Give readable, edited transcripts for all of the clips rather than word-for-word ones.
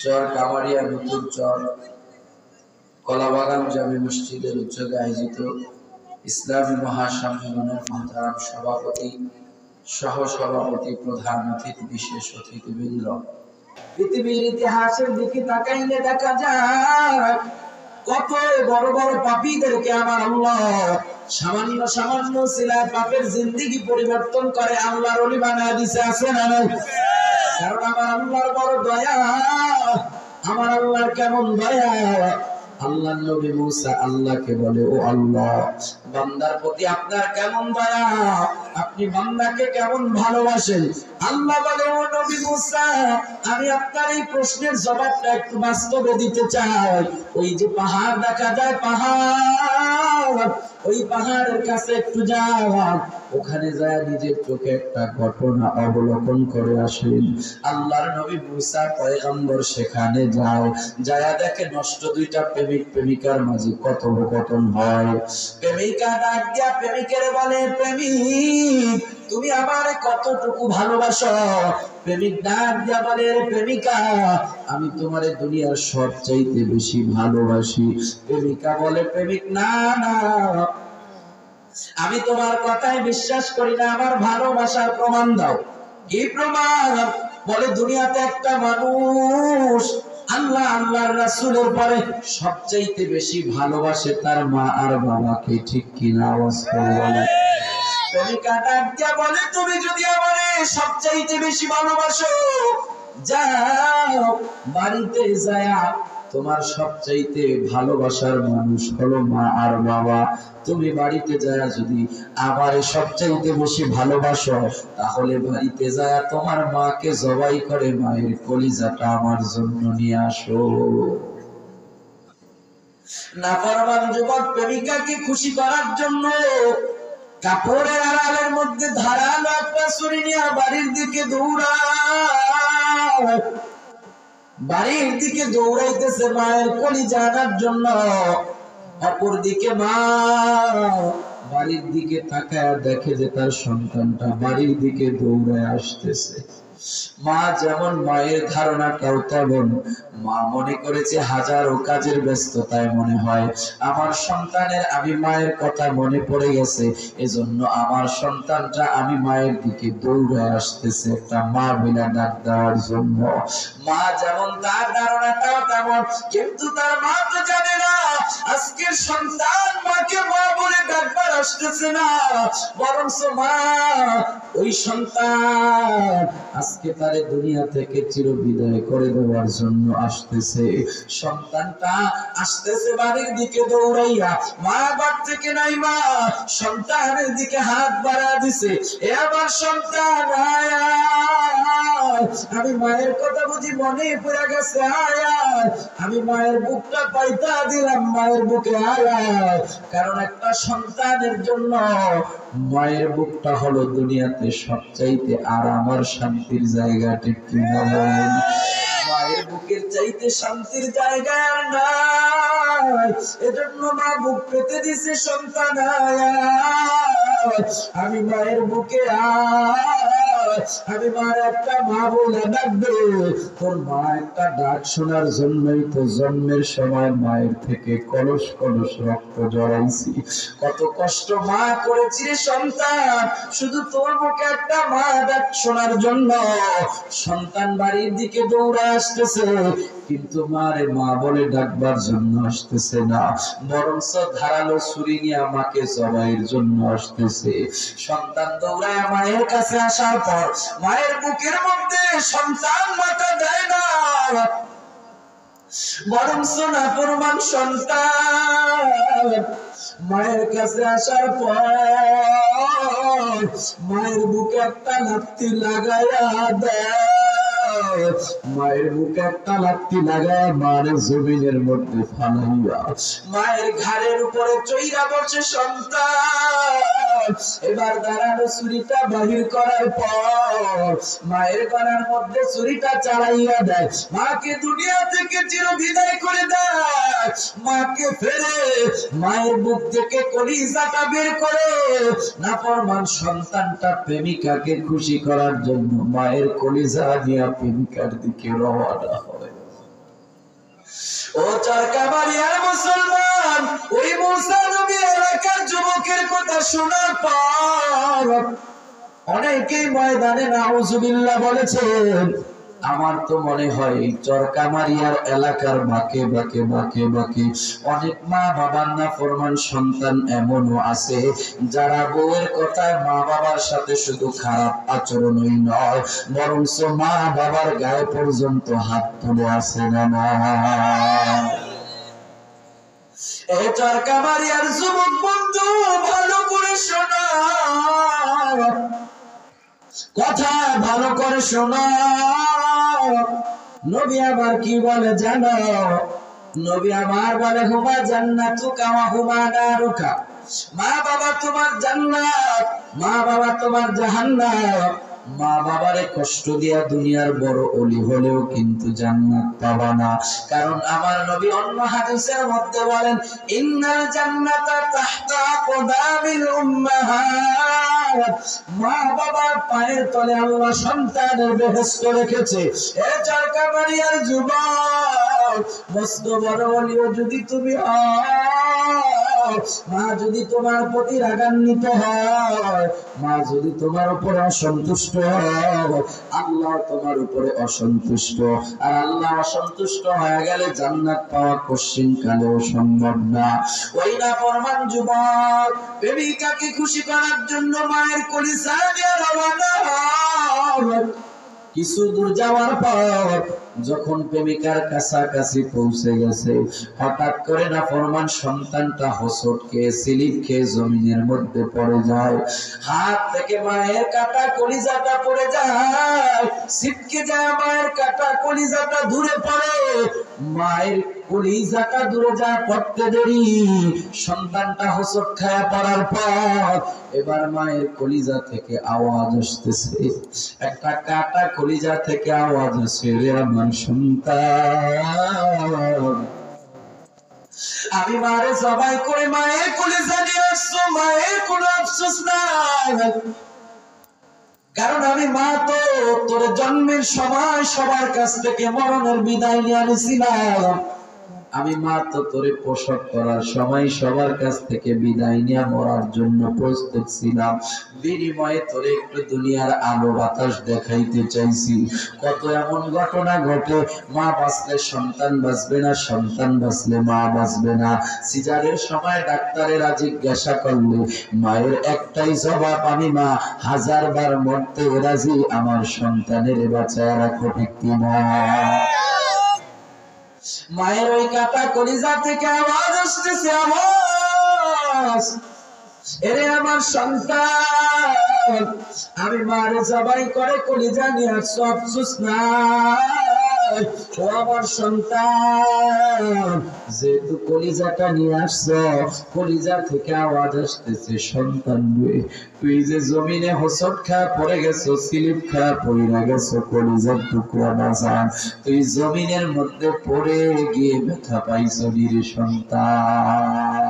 চর কামারিয়া নতুন চর কলাবাগান জামে মসজিদের উদ্যোগে আয়োজিত ইসলামী মহাসম্মেলনের মহতারাম সভাপতি, সহ সভাপতি, প্রধান অতিথি, বিশেষ অতিথিবৃন্দ, পৃথিবীর ইতিহাসের দিকে তাকাইলে দেখা যায় কত বড় বড় পাপীদেরকে আমার আল্লাহ সামান্য সামান্য সিলায় পাপের জিন্দেগি পরিবর্তন করে আল্লাহর ওলি বানায় দিছে। আছে না? কারণ আমার আল্লাহর বড় দয়া। আমার আল্লাহর কেমন দয়া! আল্লাহ নবী মুসা আল্লাহকে বলে, ও আল্লাহ, বান্দার প্রতি আপনার কেমন দয়া, আপনি বান্দাকে কেমন ভালোবাসেন। আল্লাহ বলে, ও নবী মুসা, আমি আপনার এই প্রশ্নের জবাবটা একটু বাস্তবে দিতে চাই। ওই যে পাহাড় দেখা যায়, পাহাড়, ওই পাহাড়ের কাছে একটু যাও, ওখানে যায় নিজের চোখে একটা ঘটনা অবলোকন করে আসেন। আল্লাহর নবী মুসা পয়গম্বর সেখানে যাও, যায়া দেখে নষ্ট দুইটা প্রেমিক প্রেমিকার মাঝে কথোপকথন হয়। প্রেমিকা ডাক দিয়া প্রেমিকের বলে, প্রেমিক, তুমি আমারে কতটুকু ভালোবাসো? প্রেমিক ডাক দিয়া বলে, প্রেমিকা, আমি তোমারে দুনিয়ার সবচাইতে বেশি ভালোবাসি। প্রেমিকা বলে, প্রেমিক, না না, আমি তোমার কথায় বিশ্বাস করি না, আমার ভালোবাসার প্রমাণ দাও। কি প্রমাণ? বলে, দুনিয়াতে একটা মানুষ আল্লাহ আল্লাহর রাসূলের পরে সবচাইতে বেশি ভালোবাসে তার মা আর বাবাকে। ঠিক কিনা? আওয়াজ করে বলে। প্রেমিকা ডাক দিয়া বলে, তুমি যদি আমারে সবচাইতে বেশি ভালোবাসো, যাও বাড়িতে যায়া তোমার সবচাইতে ভালোবাসার মানুষ হলো মা আর বাবা, তুমি বাড়িতে যায় যদি আবার সবচাইতে বেশি ভালোবাসো, তাহলে বাড়িতে যায় তোমার মাকে জবাই করে মায়ের কলিজাটা আমার জন্য নিয়ে আসো। নাফরমান যুবক প্রেমিকাকে খুশি করার জন্য কাপড়ের আড়ালের মধ্যে ধারালো একটা ছুরি নিয়ে বাড়ির দিকে দৌড়ায়, বাড়ির দিকে দৌড়াইতেছে মায়ের কলিজা আনার জন্য। অপরদিকে মা বাড়ির দিকে তাকায় দেখে যে তার সন্তানটা বাড়ির দিকে দৌড়ায় আসতেছে। মা যেমন, মায়ের ধারণাটাও তেমন। মা মনে করেছে হাজারো কাজের ব্যস্ততায় মনে হয় আমার সন্তানের আমি মায়ের কথা মনে পড়ে গেছে, এজন্য আমার সন্তানটা আমি মায়ের দিকে দৌড়ে আসতেছে একটা মা বিনা ডাক দেওয়ার জন্য। মা যেমন, তার ধারণাটাও তেমন, কিন্তু তার মা তো জানে না আজকের সন্তান মাকে মা বলে ডাকবার আসতেছে না, বরঞ্চ মা ওই সন্তান আজকে তারে দুনিয়া থেকে চিরবিদায় করে দেওয়ার জন্য আসতেছে। সন্তানটা আসতেছে বাড়ির দিকে দৌড়াইয়া, মা বাড়ি থেকে নাই, মা সন্তানের দিকে হাত বাড়া দিছে, এ আমার সন্তান, আয়া, আমি মায়ের কথা বুঝি মনে পড়ে গেছে, আয়া, আমি মায়ের বুকটা পাইতা দিলাম, মায়ের বুকে আয়া। কারণ একটা সন্তানের জন্য মায়ের বুকটা হলো দুনিয়াতে সবচাইতে আরাম আর শান্তির জায়গা। ঠিক কিনা বলেন? মায়ের বুকের চাইতে শান্তির জায়গা আর নাই, এজন্য মা বুক পেতে দিছে সন্তান, আমি মায়ের বুকে আমি মার একটা মা বলে ডাকবে। তোর মা একটা ডাক শোনার জন্যই তো জন্মের সময় মায়ের থেকে কলস কলস রক্ত জড়াইছি, কত কষ্ট মা করেছি সন্তান, শুধু তোর মুখে একটা মা ডাক শোনার জন্য। সন্তান বাড়ির দিকে দৌড়ে আসতেছে, কিন্তু মারে মা বলে ডাকবার জন্য আসতেছে না, বরঞ্চ ধারালো ছুরি নিয়ে আমাকে জবাইয়ের জন্য আসতেছে। সন্তান দৌড়ায় মায়ের কাছে আসার পর মায়ের বুকের মধ্যে সন্তান মাথা দেয় না, বরঞ্চ নাফরমান সন্তান মায়ের কাছে আসার পর মায়ের বুকে একটা লাথি লাগায়া দেয়, মায়ের বুকে একটা লাথি লাগায় মায়ের জমিনের মধ্যে ফালাইয়া মায়ের ঘাড়ের উপরে চইরা বসে সন্তান। এবার দাঁড়ানো ছুরিটা বাহির করার পর মায়ের গলার মধ্যে ছুরিটা চালাইয়া দেয়, মাকে দুনিয়া থেকে চিরবিদায় করে দেয়। মাকে ফেরে মায়ের বুক থেকে কলিজাটা বের করে নাফরমান সন্তানটা প্রেমিকাকে খুশি করার জন্য মায়ের কলিজা নিয়ে প্রেমিকার দিকে রওনা হয়। চরকাবাড়িয়ার মুসলমান ওই মুসা নবী এলাকার যুবকের কথা শোনার পর অনেকেই ময়দানে নাউজুবিল্লাহ বলেছেন। আমার তো মনে হয় চরকামারিয়ার এলাকার বাঁকে বাঁকে বাঁকে বাঁকে অনেক মা বাবার নাফরমান সন্তান এমনও আছে যারা বউয়ের কথায় মা বাবার সাথে শুধু খারাপ আচরণই নয়, বরঞ্চ মা বাবার গায়ে পর্যন্ত হাত তুলে আসে না। এই চরকামারিয়ার যুবক বন্ধু ভালো করে শোনো, কথা ভালো করে শোনো। নবী আমার কি বলে জানো? নবী আমার বলে হুমা জান্নাতুকা ওয়া হুমা নারুকা। মা বাবা তোমার জান্নাত, মা বাবা তোমার জাহান্নাম। মা বাবারে কষ্ট দিয়া দুনিয়ার বড় ওলি হলেও কিন্তু জান্নাত পাবা না। কারণ আমার নবী অন্য হাদিসের মধ্যে বলেন ইন্নাল জান্নাতা তাহতা আকদামিল উম্মাহাত। মা বাবার পায়ের তলে আল্লাহ সন্তানের বেহেশত রেখেছে। এ চরকাবাড়িয়ার যুবক, মস্ত বড় ওলিও যদি তুমি মা যদি তোমার প্রতি রাগান্বিত হয়, মা যদি তোমার উপরে অসন্তুষ্ট হয়, আল্লাহ তোমার উপরে অসন্তুষ্ট। আর আল্লাহ অসন্তুষ্ট হয়ে গেলে জান্নাত পাওয়া কঠিন কালেও সম্ভব না। ওই না ফরমান যুবক প্রেমিকাকে খুশি করার জন্য মায়ের কলিজা দিয়ে রওনা হয়। কিছু দূর যাওয়ার পর যখন প্রেমিকার কাছাকাছি পৌঁছে গেছে, হঠাৎ করে না ফরমান সন্তানটা হোঁচট খেয়ে স্লিপ খেয়ে জমিনের মধ্যে পড়ে যায়। হাত থেকে মায়ের কাটা কলিজাটা পড়ে যায়, ছিটকে যায় মায়ের কাটা কলিজাটা দূরে পড়ে। মায়ের কলিজাটা দূরে যায় পড়তে দেরি, সন্তানটা হোঁচট খায়া পড়ার পর এবার মায়ের কলিজা থেকে আওয়াজ আসতেছে, একটা কাটা কলিজা থেকে আওয়াজ আসে, রে আমার সন্তান, আমি মারে জবাই করে মায়ের কলিজা নিয়ে আসছো, মায়ের কোনো আফসোস নাই। কারণ আমি মা তো তোর জন্মের সময় সবার কাছ থেকে মরণের বিদায় নিয়ে আনিছিলাম। আমি মা তো তোরে প্রসব করার সময় সবার কাছ থেকে বিদায় নিয়ে মরার জন্য প্রস্তুত ছিলাম। বিনিময়ে তোরে একটু দুনিয়ার আলো বাতাস দেখাইতে চাইছি। কত এমন ঘটনা ঘটে, মা বাঁচলে সন্তান বাঁচবে না, সন্তান বাঁচলে মা বাঁচবে না। সিজারের সময় ডাক্তারেরা জিজ্ঞাসা করলে মায়ের একটাই জবাব, আমি মা হাজারবার মরতে রাজি, আমার সন্তানের বাঁচায় রাখো, ঠিক কিনা? মায়ের ওই কাটা কলিজা থেকে আওয়াজ আসতেছে, আওয়াজ, এরে আমার সন্তান, আমি মারে জবাই করে কলিজা নিয়ে আসছো, আফসোস নাই। ও আমার সন্তান, যেহেতু কলিজাটা নিয়ে আসছো, কলিজা থেকে আওয়াজ আসতেছে, সন্তান রে, তুই যে জমিনে হোঁচট খায়া পড়ে গেছো, স্লিপ খায়া পড়ে গেছো, কলিজার টুকরা বাজান, তুই জমিনের মধ্যে পড়ে গিয়ে ব্যথা পাইছো রে সন্তান।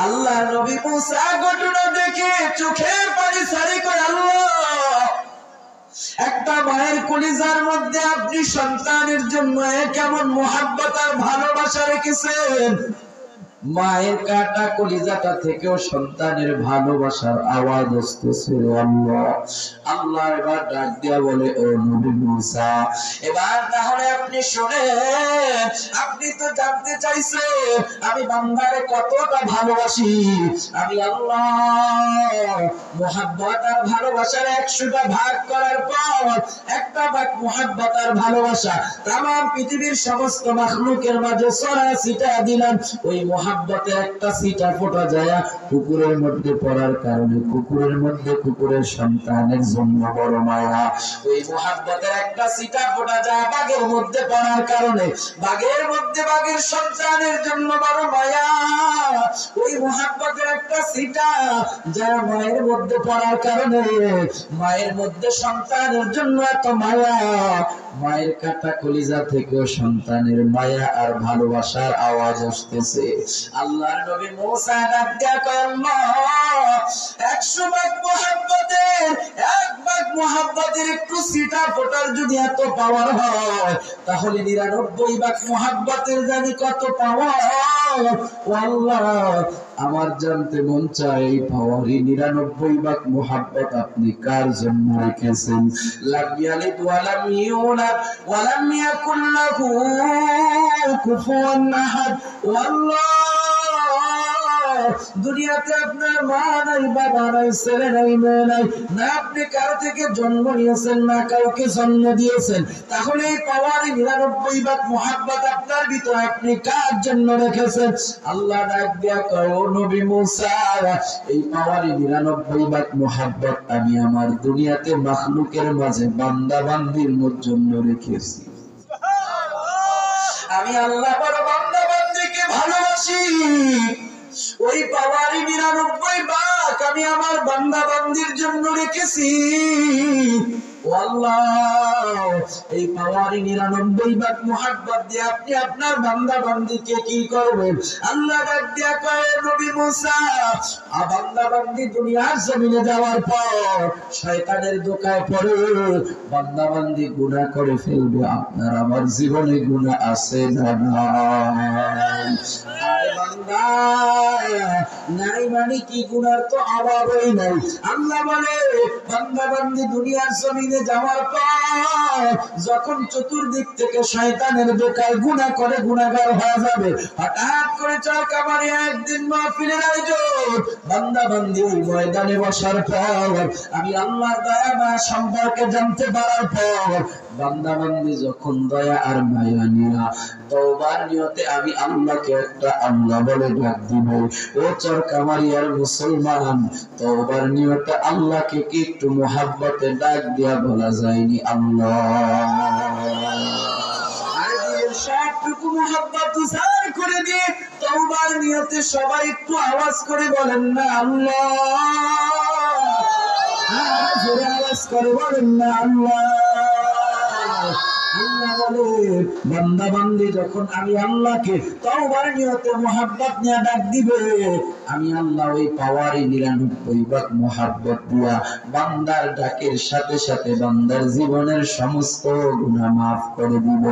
আল্লাহ নবী মুসা ঘটনা দেখে চোখের পানি সারি করে, আল্লাহ, একটা মায়ের কলিজার মধ্যে আপনি সন্তানের জন্য কেমন মুহাব্বত আর ভালোবাসা রেখেছেন। মায়ের কাটা কলিজাটা থেকেও সন্তানের ভালোবাসার আওয়াজ আসতেছে। আল্লাহ, আল্লাহ এবার ডাক দিয়া বলে, ও নবী মুসা, এবার তাহলে আপনি শুনেন, আপনি তো জানতে চাইছেন আমি বান্দারে কতটা ভালোবাসি। আমি আল্লাহ মুহাব্বত আর ভালোবাসার 100টা ভাগ করার পর একটা ভাগ মুহাব্বত আর ভালোবাসা তামাম পৃথিবীর সমস্ত মাখলুকের মাঝে ছড়াছিটা দিলাম। ওই মুহাব্বতে একটা ছিটা ফোটা যায় কুকুরের মধ্যে পড়ার কারণে কুকুরের মধ্যে কুকুরের সন্তানের জন্য বড় মায়া। ওই মুহাব্বতের একটা ছিটা ফোটা যায় বাঘের মধ্যে পড়ার কারণে বাঘের মধ্যে বাঘের সন্তানের জন্য বড় মায়া। ওই মুহাব্বতের একটা ছিটা যায় মায়ের মধ্যে পড়ার কারণে মায়ের মধ্যে সন্তানের জন্য এত মায়া। মায়ের কাটা কলিজা থেকেও সন্তানের মায়া আর ভালোবাসার আওয়াজ আসতেছে। আল্লাহর নবী মুসা ডাক দিয়া কয় আল্লাহ 100 ভাগ মুহাব্বতের 1 ভাগ মুহাব্বতের একটু সিটা ফোটার যদি এত পাওয়ার হয় তাহলে 99 ভাগ মুহাব্বতের জানি কত পাওয়ার। ও আল্লাহ আমার জানতে মন চায় এই পাওয়ারই 99 ভাগ মুহাব্বত আপনি কার জন্য রেখেছেন? লাম ইয়ালিদ ওয়া লাম ইউলাদ ওয়া লাম ইয়াকুল লাহু কুফুয়ান আহাদ। ও আল্লাহ দুনিয়াতে আপনার মা নাই, বাবা নাই, ছেলে নাই, মেয়ে নাই, না আপনি কারো থেকে জন্ম নিয়েছেন না কাউকে জন্ম দিয়েছেন, তাহলে এই পাওয়ারই 99 ভাগ মুহাব্বত আপনার ভিতরে আপনি কার জন্য রেখেছেন? আল্লাহ ডাক দিয়া কয় ও নবী মুসা এই পাওয়ারই 99 ভাগ মুহাব্বত আমি আমার দুনিয়াতে মাখলুকের মাঝে বান্দা বান্দির জন্য রেখেছি। আমি আল্লাহ বড় বান্দা বান্দিকে ভালোবাসি, ওই পাওয়ারই 99 ভাগ আমি আমার বান্দা বান্দির জন্য রেখেছি। ও আল্লাহ এই পাওয়ারই 99 ভাগ মুহাব্বত দিয়ে আপনি আপনার বান্দা বান্দিকে কি করবেন? আল্লাহ ডাক দিয়া কয় নবী মুসা বান্দা বান্দি দুনিয়ার জমিনে যাওয়ার পর শয়তানের ধোঁকায় পড়ে বান্দা বান্দি গুনাহ করে ফেলবে, আপনার আমার জীবনে গুনাহ আছে না নাই? আরে বান্দা নাই মানে কি গুনার তো অভাবই নাই। আল্লাহ বলে বান্দা বান্দি দুনিয়ার জমিনে যাওয়ার পর যখন চতুর্দিক থেকে শয়তানের ধোঁকায় গুনাহ করে গুনাহগার হয়ে যাবে, হঠাৎ করে চরকামারি একদিন মাহফিলের আয়োজন, বান্দা বান্দি ওই ময়দানে বসার পর আমি আল্লাহর দয়া মায়া সম্পর্কে জানতে পারার পর বান্দা বান্দি যখন দয়া আর মায়া নিয়া তওবার নিয়তে আমি আল্লাহকে একটা আল্লাহ বলে ডাক দিব। ও চরকামারিয়ার মুসলমান তওবার নিয়তে আল্লাহকে কি একটু মুহাব্বতে ডাক দিয়া বলা যায়নি আল্লাহ? সবটুকু মুহাব্বত উজাড় করে দিয়ে তওবার নিয়তে সবাই একটু আওয়াজ করে বলেন না আল্লাহ, জোরে আওয়াজ করে বলেন না আল্লাহ। আল্লাহ বলে বান্দা বান্দি যখন আমি আল্লাহকে তওবার নিয়তে মুহাব্বত নিয়ে ডাক দিবে, আমি আল্লাহ ওই পাওয়ারই 99 ভাগ মুহাব্বত দিয়া বান্দার ডাকের সাথে সাথে বান্দার জীবনের সমস্ত গুনাহ মাফ করে দিব।